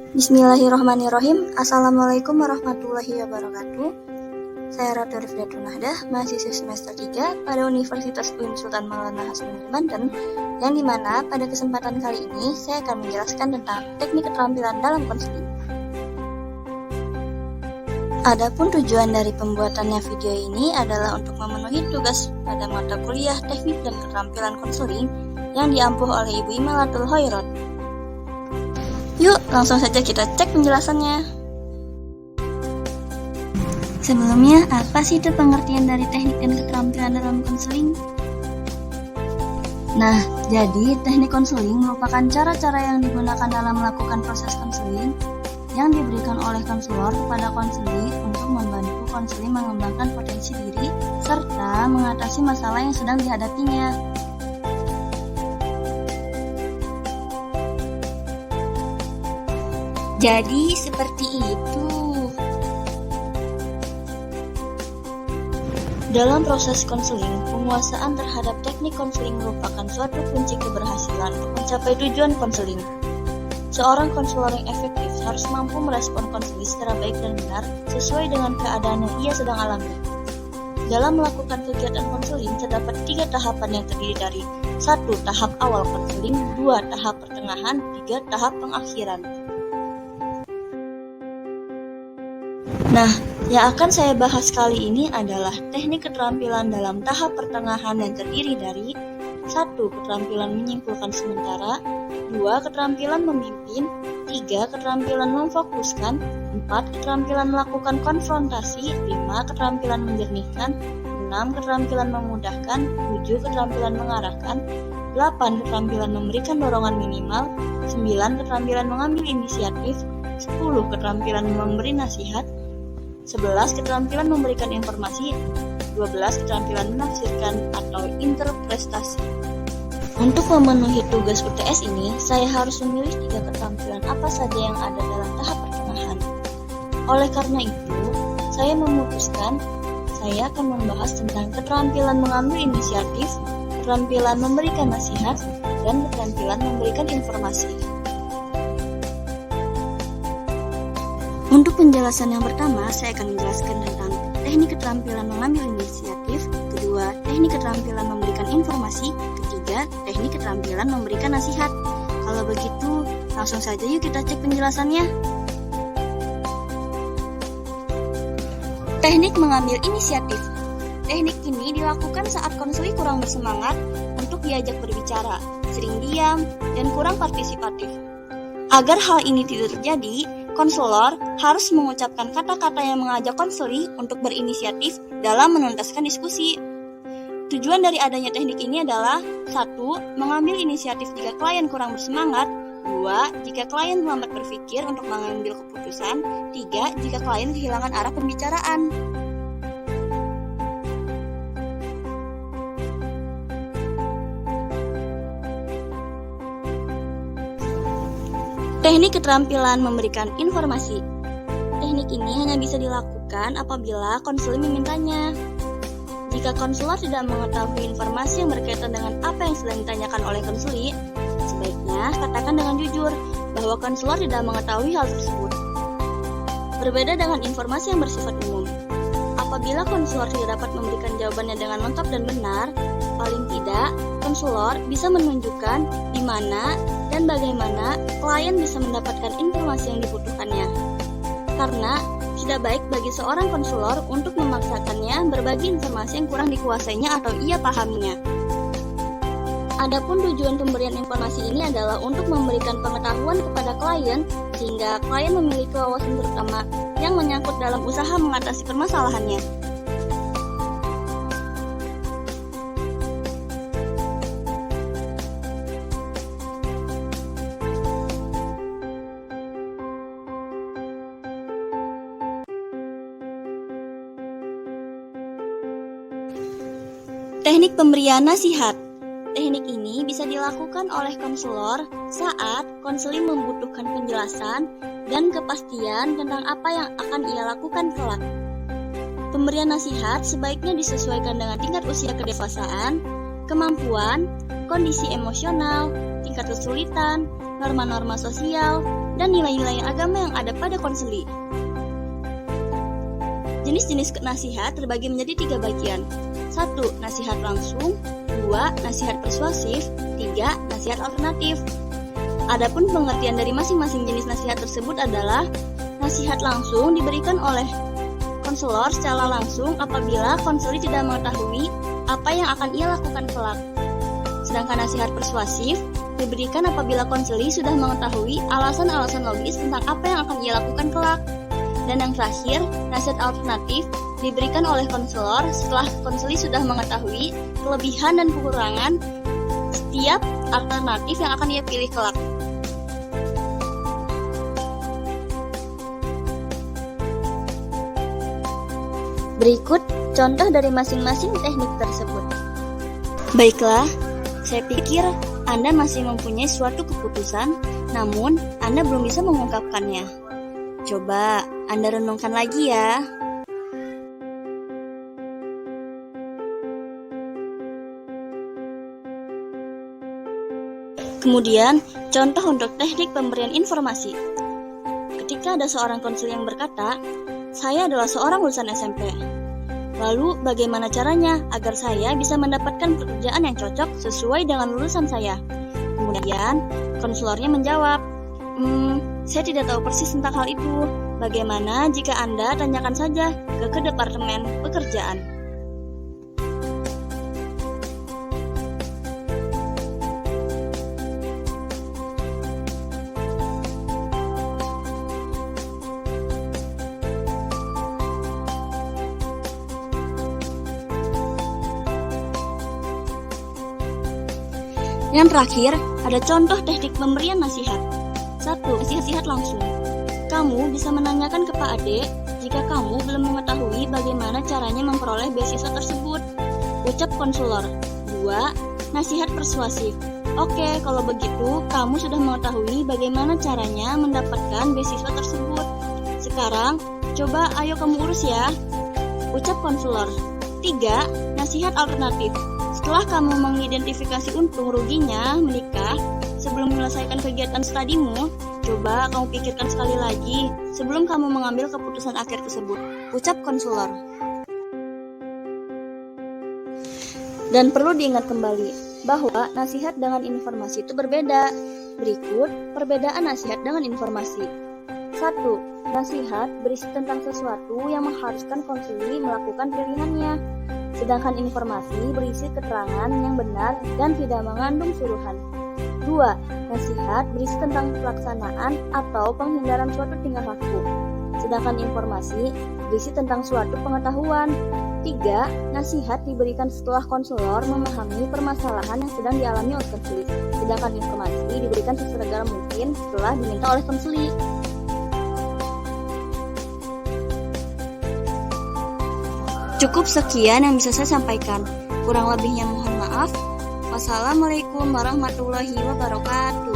Bismillahirrahmanirrahim. Assalamualaikum warahmatullahi wabarakatuh. Saya Ratu Rifdatul Nahdah, mahasiswa semester 3 pada Universitas UIN Sultan Maulana Hasanuddin Banten, yang dimana pada kesempatan kali ini saya akan menjelaskan tentang teknik keterampilan dalam konseling. Adapun tujuan dari pembuatannya video ini adalah untuk memenuhi tugas pada mata kuliah teknik dan keterampilan konseling yang diampuh oleh Ibu Imalatul Khairat. Yuk, langsung saja kita cek penjelasannya. Sebelumnya, apa sih itu pengertian dari teknik dan keterampilan dalam konseling? Nah, jadi teknik konseling merupakan cara-cara yang digunakan dalam melakukan proses konseling yang diberikan oleh konselor kepada konseli untuk membantu konseli mengembangkan potensi diri serta mengatasi masalah yang sedang dihadapinya. Jadi seperti itu. Dalam proses konseling, penguasaan terhadap teknik konseling merupakan suatu kunci keberhasilan untuk mencapai tujuan konseling. Seorang konselor yang efektif harus mampu merespon konseling secara baik dan benar sesuai dengan keadaan yang ia sedang alami. Dalam melakukan kegiatan konseling terdapat 3 tahapan yang terdiri dari 1. Tahap awal konseling, 2. Tahap pertengahan, 3. Tahap pengakhiran. Nah, yang akan saya bahas kali ini adalah teknik keterampilan dalam tahap pertengahan yang terdiri dari 1. Keterampilan menyimpulkan sementara, 2. Keterampilan memimpin, 3. Keterampilan memfokuskan, 4. Keterampilan melakukan konfrontasi, 5. Keterampilan menjernihkan, 6. Keterampilan memudahkan, 7. Keterampilan mengarahkan, 8. Keterampilan memberikan dorongan minimal, 9. Keterampilan mengambil inisiatif, 10. Keterampilan memberi nasihat, 11. Keterampilan memberikan informasi, 12. Keterampilan menafsirkan atau interpretasi. Untuk memenuhi tugas UTS ini, saya harus memilih 3 keterampilan apa saja yang ada dalam tahap pertengahan. Oleh karena itu, saya memutuskan saya akan membahas tentang keterampilan mengambil inisiatif, keterampilan memberikan nasihat, dan keterampilan memberikan informasi. Untuk penjelasan yang pertama, saya akan menjelaskan tentang teknik keterampilan mengambil inisiatif, kedua, teknik keterampilan memberikan informasi, ketiga, teknik keterampilan memberikan nasihat. Kalau begitu, langsung saja yuk kita cek penjelasannya. Teknik mengambil inisiatif. Teknik ini dilakukan saat konseli kurang bersemangat untuk diajak berbicara, sering diam, dan kurang partisipatif. Agar hal ini tidak terjadi, konselor harus mengucapkan kata-kata yang mengajak konseli untuk berinisiatif dalam menuntaskan diskusi. Tujuan dari adanya teknik ini adalah 1. Mengambil inisiatif jika klien kurang bersemangat, 2. Jika klien lambat berpikir untuk mengambil keputusan, 3. Jika klien kehilangan arah pembicaraan. Teknik keterampilan memberikan informasi. Teknik ini hanya bisa dilakukan apabila konselor memintanya. Jika konselor tidak mengetahui informasi yang berkaitan dengan apa yang sedang ditanyakan oleh konseli, sebaiknya katakan dengan jujur bahwa konselor tidak mengetahui hal tersebut. Berbeda dengan informasi yang bersifat umum. Apabila konselor tidak dapat memberikan jawabannya dengan lengkap dan benar, paling tidak konselor bisa menunjukkan di mana dan bagaimana klien bisa mendapatkan informasi yang dibutuhkannya. Karena tidak baik bagi seorang konselor untuk memaksakannya berbagi informasi yang kurang dikuasainya atau ia pahaminya. Adapun tujuan pemberian informasi ini adalah untuk memberikan pengetahuan kepada klien sehingga klien memiliki wawasan terutama yang menyangkut dalam usaha mengatasi permasalahannya. Teknik pemberian nasihat. Teknik ini bisa dilakukan oleh konselor saat konseling membutuhkan penjelasan dan kepastian tentang apa yang akan ia lakukan kelak. Pemberian nasihat sebaiknya disesuaikan dengan tingkat usia kedewasaan, kemampuan, kondisi emosional, tingkat kesulitan, norma-norma sosial, dan nilai-nilai agama yang ada pada konseli. Jenis-jenis nasihat terbagi menjadi 3 bagian. 1. Nasihat langsung. 2. Nasihat persuasif. 3. Nasihat alternatif. Adapun pengertian dari masing-masing jenis nasihat tersebut adalah nasihat langsung diberikan oleh konselor secara langsung apabila konseli tidak mengetahui apa yang akan ia lakukan kelak. Sedangkan nasihat persuasif diberikan apabila konseli sudah mengetahui alasan-alasan logis tentang apa yang akan ia lakukan kelak. Dan yang terakhir, nasihat alternatif diberikan oleh konselor setelah konseli sudah mengetahui kelebihan dan kekurangan setiap alternatif yang akan ia pilih kelak. Berikut contoh dari masing-masing teknik tersebut. Baiklah, saya pikir Anda masih mempunyai suatu keputusan, namun Anda belum bisa mengungkapkannya. Coba Anda renungkan lagi ya. Kemudian, contoh untuk teknik pemberian informasi. Ketika ada seorang konselor yang berkata, "Saya adalah seorang lulusan SMP. Lalu, bagaimana caranya agar saya bisa mendapatkan pekerjaan yang cocok sesuai dengan lulusan saya?" Kemudian, konselornya menjawab, "Saya tidak tahu persis tentang hal itu. Bagaimana jika Anda tanyakan saja ke Departemen Pekerjaan?" Yang terakhir, ada contoh teknik pemberian nasihat. 1. Nasihat langsung. Kamu bisa menanyakan ke Pak Ade jika kamu belum mengetahui bagaimana caranya memperoleh beasiswa tersebut. Ucap konselor. 2. Nasihat persuasif. Oke, kalau begitu kamu sudah mengetahui bagaimana caranya mendapatkan beasiswa tersebut. Sekarang, coba ayo kamu urus ya. Ucap konselor. 3. Nasihat alternatif. Setelah kamu mengidentifikasi untung ruginya menikah sebelum menyelesaikan kegiatan studimu, coba kamu pikirkan sekali lagi sebelum kamu mengambil keputusan akhir tersebut. Ucap konselor. Dan perlu diingat kembali bahwa nasihat dengan informasi itu berbeda. Berikut perbedaan nasihat dengan informasi. 1. Nasihat berisi tentang sesuatu yang mengharuskan konseli melakukan pilihannya. Sedangkan informasi berisi keterangan yang benar dan tidak mengandung suruhan. 2. Nasihat berisi tentang pelaksanaan atau penghindaran suatu tingkah laku. Sedangkan informasi berisi tentang suatu pengetahuan. 3. Nasihat diberikan setelah konselor memahami permasalahan yang sedang dialami oleh konseli. Sedangkan informasi diberikan sesegera mungkin setelah diminta oleh konseli. Cukup sekian yang bisa saya sampaikan. Kurang lebihnya mohon maaf. Wassalamualaikum warahmatullahi wabarakatuh.